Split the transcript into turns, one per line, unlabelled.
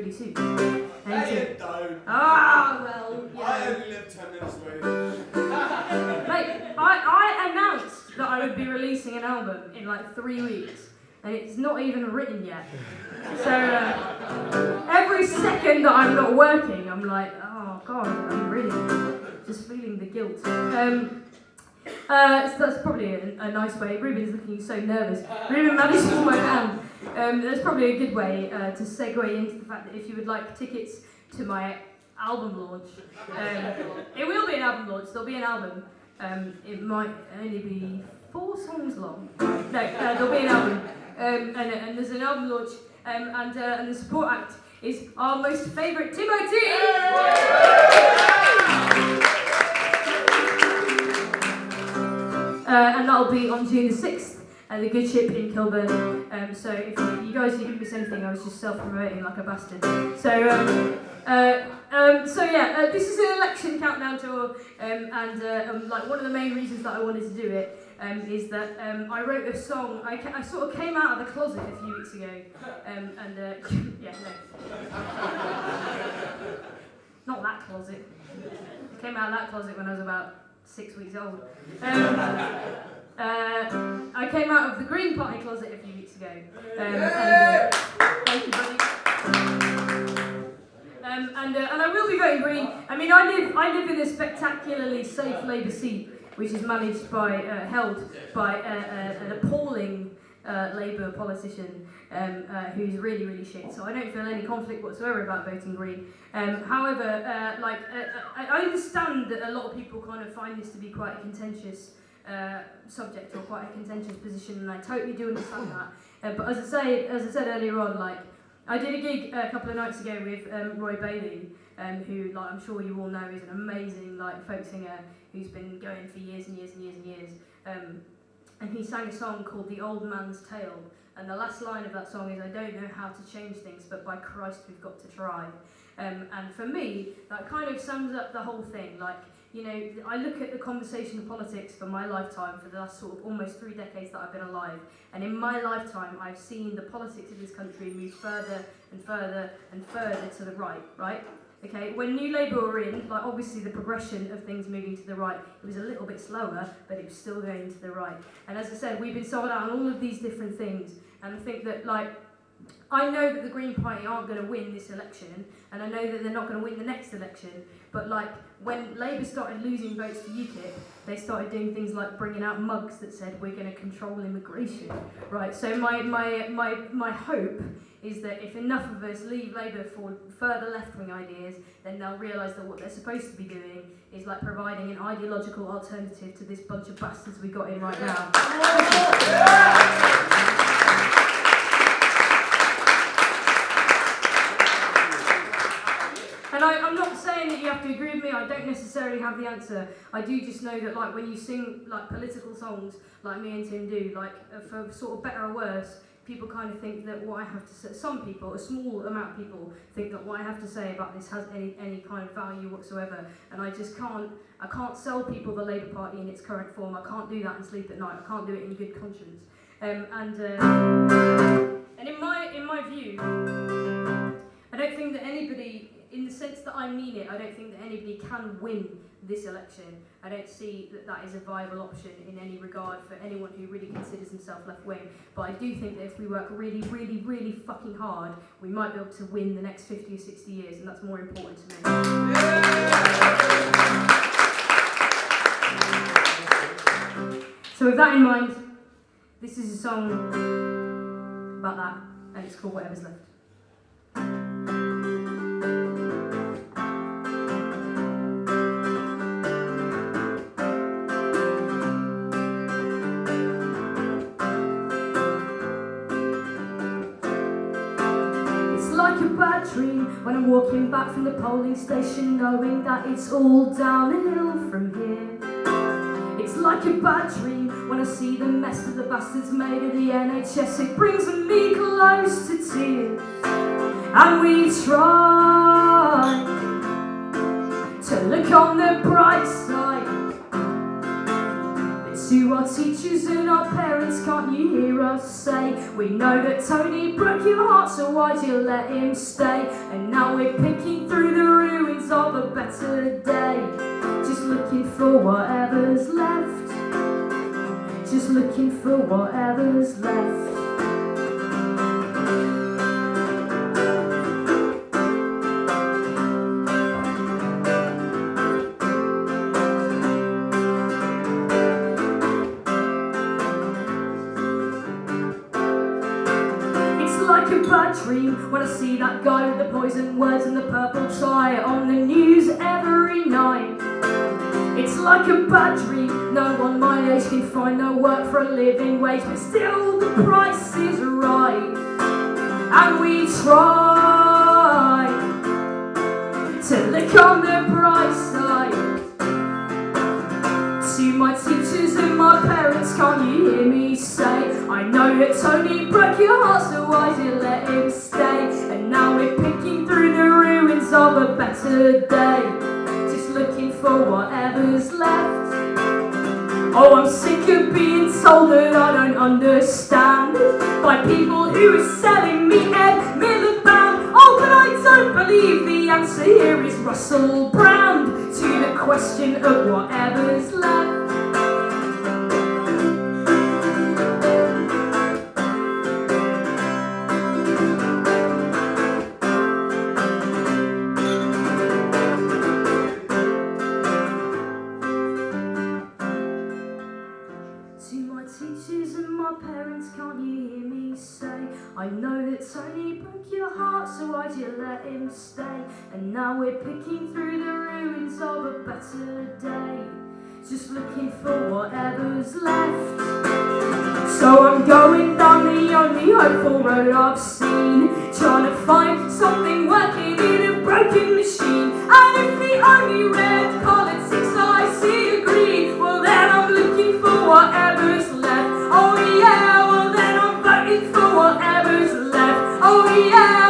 really soon.
Hey, don't.
Ah, well, yeah.
I only live 10 minutes away.
Mate, I announced that I would be releasing an album in like 3 weeks, and it's not even written yet. So every second that I'm not working, I'm like, oh god, I'm really just feeling the guilt. So that's probably a nice way. Ruben's looking so nervous. Ruben manages my band. That's probably a good way to segue into the fact that if you would like tickets to my album launch, it will be an album launch. There'll be an album. It might only be 4 songs long. No, there'll be an album, and there's an album launch, and the support act is our most favourite Timothy. And that'll be on June the 6th at the Good Ship in Kilburn. So if you guys didn't miss anything, I was just self-promoting like a bastard. So yeah, this is an election countdown tour, and like one of the main reasons that I wanted to do it is that I wrote a song. I sort of came out of the closet a few weeks ago, yeah, no, not that closet. I came out of that closet when I was about 6 weeks old. I came out of the Green Party closet a few weeks ago. Thank you, buddy. And I will be voting Green. I mean, I live in a spectacularly safe Labour seat, which is managed by, held by an appalling Labour politician who's really, really shit. So I don't feel any conflict whatsoever about voting Green. However, I understand that a lot of people kind of find this to be quite a contentious subject or quite a contentious position, and I totally do understand that. But as I said earlier on, like I did a gig a couple of nights ago with Roy Bailey, who, like I'm sure you all know, is an amazing like folk singer who's been going for years and years and years and years. And he sang a song called "The Old Man's Tale," and the last line of that song is, "I don't know how to change things, but by Christ we've got to try." And for me, that kind of sums up the whole thing. Like, you know, I look at the conversation of politics for my lifetime, for the last sort of almost 3 decades that I've been alive, and in my lifetime I've seen the politics of this country move further and further and further to the right? Okay, when New Labour were in, like obviously the progression of things moving to the right, it was a little bit slower, but it was still going to the right. And as I said, we've been sold out on all of these different things, and I think that, like, I know that the Green Party aren't going to win this election, and I know that they're not going to win the next election, but like, when Labour started losing votes to UKIP, they started doing things like bringing out mugs that said, "We're going to control immigration," right? So my hope is that if enough of us leave Labour for further left-wing ideas, then they'll realise that what they're supposed to be doing is like providing an ideological alternative to this bunch of bastards we got in right now. And I'm not saying that you have to agree with me, I don't necessarily have the answer. I do just know that, like, when you sing like political songs like me and Tim do, like for sort of better or worse, people kind of think that what I have to say, some people, a small amount of people, think that what I have to say about this has any kind of value whatsoever, and I just can't sell people the Labour Party in its current form. I can't do that and sleep at night. I can't do it in good conscience. And in my view, I don't think that anybody, in the sense that I mean it, I don't think that anybody can win this election. I don't see that that is a viable option in any regard for anyone who really considers himself left-wing. But I do think that if we work really, really, really fucking hard, we might be able to win the next 50 or 60 years, and that's more important to me. So with that in mind, this is a song about that, and it's called Whatever's Left. Like a bad dream when I'm walking back from the polling station, knowing that it's all downhill from here. It's like a bad dream when I see the mess that the bastards made of the NHS. It brings me close to tears, and we try to look on the bright side, but To our teachers and our parents, can't you hear us say, we know that Tony broke your heart, so why'd you let him stay? And now we're picking through the ruins of a better day, just looking for whatever's left, just looking for whatever's left. Like a bad dream when I see that guy with the poison words and the purple tie on the news every night. It's like a bad dream, no one my age can find no work for a living wage, but still the price is right, and we try to look on the bright side. To my teachers and my parents, can't you hear me say, I know that Tony broke your heart, so why'd you let him stay? And now we're picking through the ruins of a better day, just looking for whatever's left. Oh, I'm sick of being told that I don't understand by people who are selling me Ed Miliband. Oh, but I don't believe the answer here is Russell Brand to the question of whatever's left. To my teachers and my parents, can't you hear me say, I know that Tony broke your heart, so why'd you let him stay? And now we're picking through the ruins of a better day, just looking for whatever's left. So I'm going down the only hopeful road I've seen, trying to find something working in a broken machine. And if the only red politics I see are green, well then I'm looking for whatever's left. Oh yeah, well then I'm voting for whatever's left. Oh yeah.